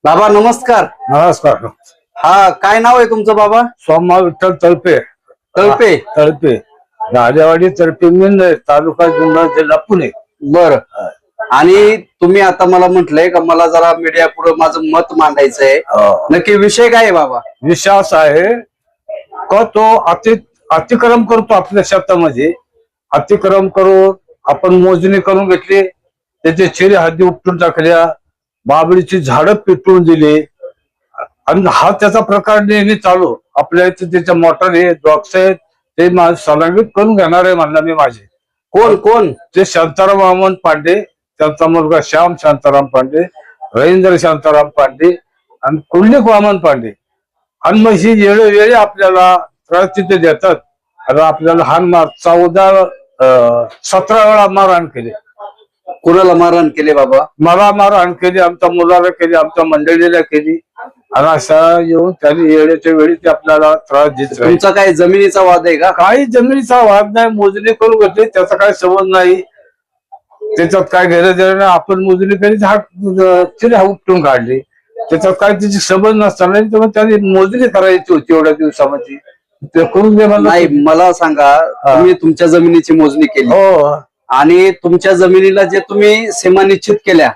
बाबा नमस्कार. नमस्कार. हा काय नाव आहे तुमचं बाबा? सोमा विठ्ठल तळपे. तळपे. तळपे राजेवाडी तळपे मिंद तालुका जुन्नर जिल्हा पुणे. बर. आणि तुम्ही आता मला म्हटलंय का मला जरा मीडिया पुढे माझं मत मांडायचंय. नक्की विषय काय आहे बाबा? विश्वास आहे का तो अतिक्रम करतो आपल्या शेतामध्ये. अतिक्रम करून आपण मोजणी करून घेतली, त्याचे चिरे हद्दी उपटून टाकल्या, बाबळीची झाडं पेटवून दिली आणि हा त्याचा प्रकार नेहमी चालू. आपल्या इथे त्याच्या मोटर हे डॉक्स आहेत ते सलामीत करून घेणार आहे म्हणला मी माझे. कोण कोण? ते शांताराम वामन पांडे, त्यांचा मुलगा श्याम शांताराम पांडे, रवींद्र शांताराम पांडे आणि कुंडलिक वामन पांडे. आणि मग ही वेळोवेळी आपल्याला त्रास तिथे देतात. आता आपल्याला हान मार 17 वेळा मारहाण केली. कुणाला मारहाण केले बाबा? मला मारहाण केली, आमच्या मुलाला केली, आमच्या मंडळीला केली. आणि अशा येऊन त्यांनी येण्याच्या वेळी ते आपल्याला त्रास देत. तुमचा काय जमिनीचा वाद आहे का? काही जमिनीचा वाद नाही, मोजणी करून घेतली, त्याचा काही संबंध नाही. त्याच्यात काय घेणं देणं नाही. आपण मोजणी केली, चिरे उपटून काढली, त्याच्यात काय त्याची संबंध नसताना त्यांनी मोजणी करायची होती एवढ्या दिवसामध्ये. ते करून दे म्हणलं. नाही मला सांगा, तुम्ही तुमच्या जमिनीची मोजणी केली हो आणि तुमच्या जमिनीला जे तुम्ही सीमा निश्चित केल्या,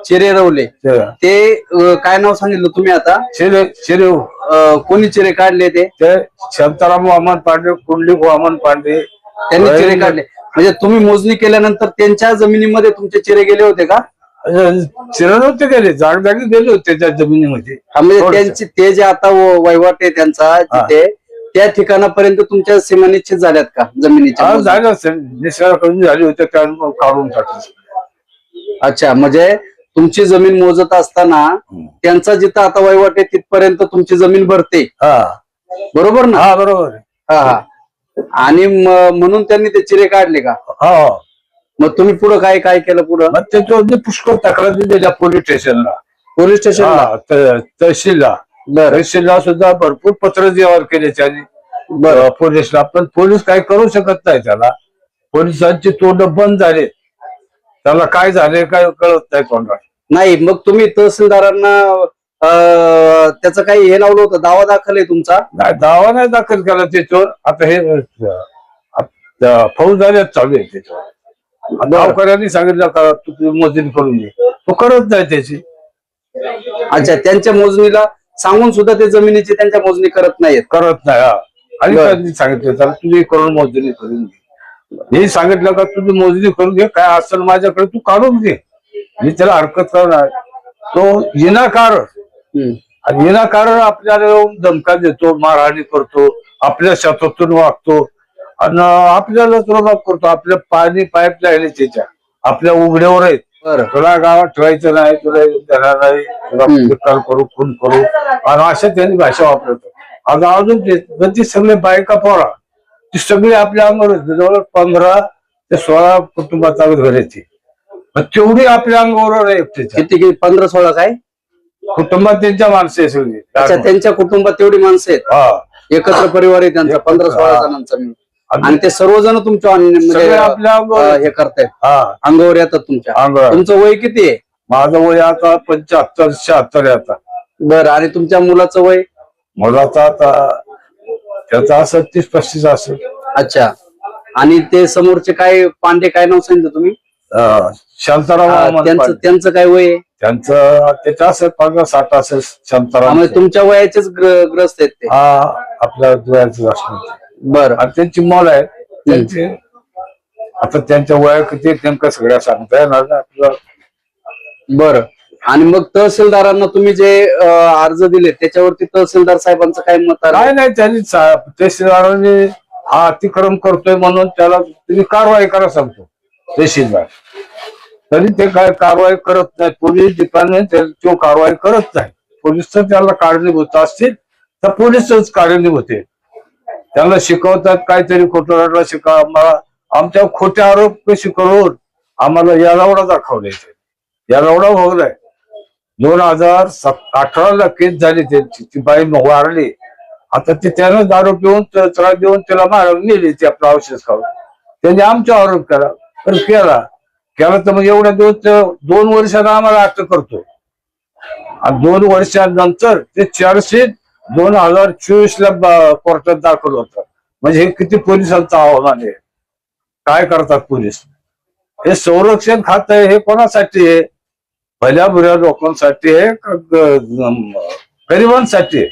चिरे रवले, ते काय नाव सांगितलं तुम्ही आता? चिरे कोणी चिरे काढले? ते शांताराम वामन पांडे, कुंडलिक वामन पांडे त्यांनी चिरे काढले. म्हणजे तुम्ही मोजणी केल्यानंतर त्यांच्या जमिनीमध्ये तुमचे चिरे गेले होते का? चिरे नव्हते गेले, जागजागी गेले होते त्या जमिनीमध्ये. म्हणजे त्यांची ते जे आता वहिवाट आहे त्यांचा तिथे, त्या ठिकाणापर्यंत तुमच्या सीमा निश्चित झाल्यात का जमिनीच्या? झालं असेल, निसर्गाकडून झाले होते त्या काढून टाकले. अच्छा, म्हणजे तुमची जमीन मोजत असताना त्यांचा जिथं आता वहिवाट आहे तिथपर्यंत तुमची जमीन भरते, बरोबर ना? हा बरोबर. हा. आणि म्हणून त्यांनी ते चिरे काढले का? हा. मग तुम्ही पुढे काय काय केलं? पुढं मग त्याच्यावर पुष्कळ तक्रार दिल्या पोलीस स्टेशनला. पोलीस स्टेशनला, तहसीलला. तहसीलला सुद्धा भरपूर पत्र व्यवहार केले त्यांनी पोलीसला. पण पोलीस काही करू शकत नाही त्याला. पोलिसांची तोंड बंद झाले, त्याला काय झाले काय कळत नाही तोंडात. नाही मग तुम्ही तहसीलदारांना त्याचं काही हे लावलं होतं? दावा दाखल आहे तुमचा? नाही, दावा नाही दाखल केला त्याच्यावर. आता हे फौजदारी चालू आहे त्याच्यावर. गावकऱ्यांनी सांगितलं का तू मोजणी करून घे, तो करत नाही त्याची. अच्छा, त्यांच्या मोजणीला सांगून सुद्धा ते जमिनीची त्यांच्या मोजणी करत नाही. आणि त्यांनी सांगितलं त्याला तुझी करून मोजणी करून घे. हे सांगितलं का तुझी मोजणी करून घे, काय असेल माझ्याकडे तू काढून घे, मी त्याला हरकत करणार. तो विनाकारण आपल्याला येऊन धमका देतो, मारहाणी करतो, आपल्या शेतातून वागतो आणि आपल्याला त्रभाव करतो. आपल्या पाणी पाईपलाईन त्याच्या आपल्या उघड्यावर आहेत. तुला गावात ठेवायचं नाही, तुला देणार नाही, तुला करू खून करू, आणि अशा त्यांनी भाषा वापरतो. आता अजून ती सगळे बायका पोरा ती सगळी आपल्या अंगावर जवळ 15 ते 16 कुटुंबाचा घर येते. तेवढी आपल्या अंगावर आहे. किती 15-16 काय कुटुंबात त्यांच्या माणसं आहे सगळी. अच्छा, त्यांच्या कुटुंबात तेवढी माणसं आहेत, एकत्र परिवार आहे त्यांचा 15-16 जणांचा. आणि ते सर्वजण तुमच्या आपल्या हे करतायत, अंगावर येतात तुमच्या अंगावर. तुमचं वय किती आहे? माझं वय आता 75-76 आहे आता. बरं. आणि तुमच्या मुलाचं वय? मुलाचा आता त्याचा असं 30-35 असेल. अच्छा. आणि ते समोरचे काय पांडे, काय नाव सांगितलं तुम्ही? शांताराम. त्यांचं काय वय आहे? त्यांचं त्याच्या असेल 50-60 असेल. शांताराम तुमच्या वयाचेच ग्रस्त आहेत ते? आपल्या वयाचं असणार. बरं. आणि त्यांची मुलं आहेत त्यांचे. आता त्यांच्या वया किती नेमकं सगळ्या सांगता येणार ना आपलं. बरं. आणि मग तहसीलदारांना तुम्ही जे अर्ज दिले त्याच्यावरती तहसीलदार साहेबांचं काय मत आहे? नाही, त्यांनी तहसीलदारांनी हा अतिक्रम करतोय म्हणून त्याला तुम्ही कारवाई करा सांगतो तहसीलदार. तरी ते काय कारवाई करत नाही. पोलीस डिपार्टमेंट तो कारवाई करत नाही. पोलीस तर त्याला कारणीभूत असतील तर पोलीसच कारणीभूत आहे. त्यांना शिकवतात काहीतरी खोटं शिका. आमच्या खोटे आरोप कशी करून आम्हाला यालावडा दाखवले. यालावडा भोगलाय. 2018ला केस झाली त्यांची, ती बाई वारली. आता ते त्यानं दारू पिऊन त्रास देऊन त्याला मारून नेली ती आपलं औषध खाऊन. त्यांनी आमचा आरोप केला. पण केला तर मग एवढ्या दिवस 2 वर्षांना आम्हाला अटक करतो. आणि 2 वर्षानंतर ते चार्जशीट 2024 ला कोर्टात दाखल होतं. म्हणजे हे किती पोलिसांचं आव्हान आहे. काय करतात पोलीस? हे संरक्षण खातं हे कोणासाठी आहे? भल्या बुऱ्या लोकांसाठी आहे का गरिबांसाठी आहे?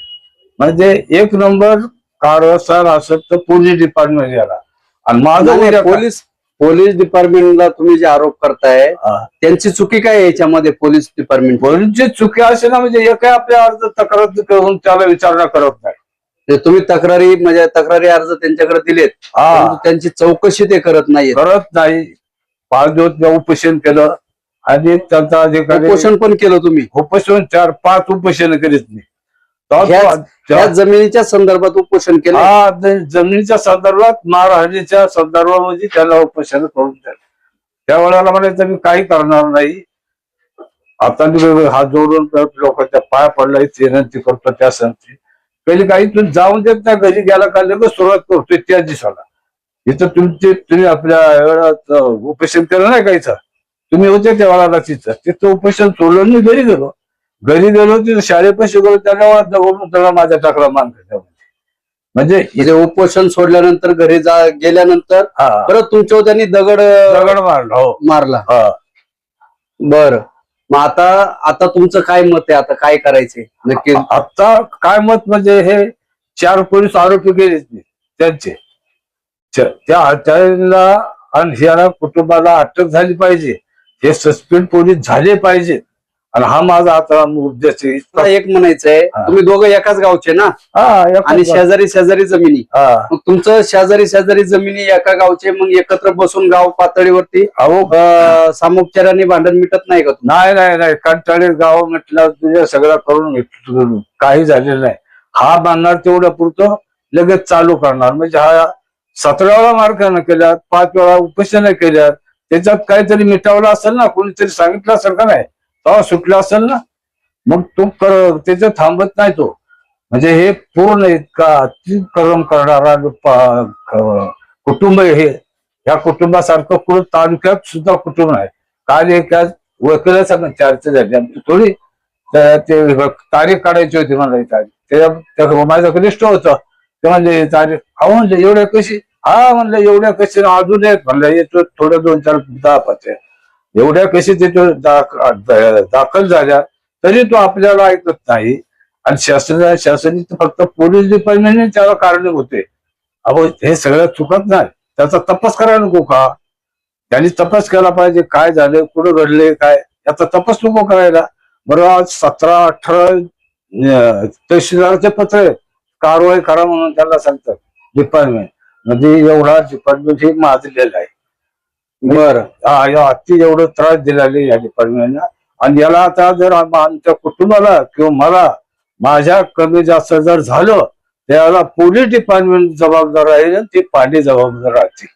म्हणजे 1 नंबर कारस्थान असत तर पोलीस डिपार्टमेंट याला. आणि माझं उद्या पोलीस डिपार्टमेंटला तुम्ही जे आरोप करताय त्यांची चुकी काय आहे याच्यामध्ये? पोलीसची चुकी असे ना, म्हणजे हे काय आपल्या अर्ज तक्रार करून त्याला विचारणा करत नाही. तुम्ही तक्रारी अर्ज त्यांच्याकडे दिलेत, त्यांची चौकशी ते करत नाही. 5 दिवस उपोषण केलं आणि त्यांचा अधिकारी उपोषण पण केलं तुम्ही? उपोषण 4-5 उपोषण करीत नाही. त्या जमिनीच्या संदर्भात उपोषण केलं? जमिनीच्या संदर्भात, मारहाणीच्या संदर्भामध्ये त्याला उपोषण करून द्या. त्यावेळेला म्हणायचं मी काही करणार नाही. आता मी हात जोडून लोकांच्या पाया पडलाय, विनंती करतो त्या संगती पहिली काही तुम्ही जाऊन देत नाही. घरी गेला का लगेच सुरुवात करतोय त्याच दिवसाला. इथं तुम्ही आपल्या वेळात उपोषण केलं नाही काहीच. तुम्ही होते त्या वेळाला तिथं उपोषण सोडलं. मी घरी गेलो तिथं शाळेपाशी गेलो, त्याला माझ्या टाकला मान. म्हणजे उपोषण सोडल्यानंतर घरी गेल्यानंतर परत तुमच्यावर त्यांनी दगड मारला. बर, मग आता तुमचं काय मत आहे? आता काय करायचंय नक्की? आता काय मत म्हणजे हे 4 पोलीस आरोपी गेले त्यांचे, त्याला आणि ह्या कुटुंबाला अटक झाली पाहिजे. हे सस्पेंड पोलीस झाले पाहिजेत. आणि हा माझा आता उद्देश आहे. एक म्हणायचंय, तुम्ही दोघं एकाच गावचे ना? आणि शेजारी जमिनी. मग तुमचं शेजारी जमिनी एका गावचे, मग एकत्र बसून गाव पातळीवरती सामोपचाराने भांडण मिटत नाही का? नाही, कंटाळे गाव म्हटलं तुझ्या सगळं करून काही झालेलं नाही. हा बांधणार तेवढं पुरतं लगेच चालू करणार. म्हणजे हा 17 वेळा मारखाना केल्यात, 5 वेळा उपोषण केल्यात, त्याच्यात काहीतरी मिटावलं असेल ना, कोणीतरी सांगितलं असेल का नाही, तेव्हा सुटला असेल ना. मग तो त्याचं थांबत नाही तो. म्हणजे हे पूर्ण इतका अतिक्रम करणारा कुटुंब हे, या कुटुंबासारखं पूर्ण तालुक्यात सुद्धा कुटुंब आहे. काल एका वकिलाचा चर्चा झाली आमची थोडी, ते तारीख काढायची होती मला. तारीख माझं कनिष्ठ होतं. ते म्हणजे तारीख म्हणलं एवढ्या कशी? म्हणलं एवढ्या कशी अजून एक म्हणलं येतो थोडं 2-4 10-5 एवढ्या कशी तिथं दाखल झाल्या तरी तो आपल्याला ऐकत नाही. आणि शासनाने फक्त पोलीस डिपार्टमेंटने त्याला कारणीभूत होते. अहो हे सगळं चुकत नाही. त्याचा तपास करायला नको का? त्यांनी तपास केला पाहिजे. काय झालं, कुठं घडले, काय याचा तपास नको करायला? बरं, आज 17-18 तहसीलदाराचे पत्र आहे, कारवाई करा म्हणून त्याला सांगतात डिपार्टमेंट. म्हणजे एवढा डिपार्टमेंट हे माजलेलं आहे. बरं, अति एवढं त्रास दिलेले या डिपार्टमेंटला. आणि याला आता जर आमच्या कुटुंबाला किंवा मला माझ्या कमी जास्त जर झालं, त्याला पोलीस डिपार्टमेंट जबाबदार राहील, ते पांडे जबाबदार राहतील.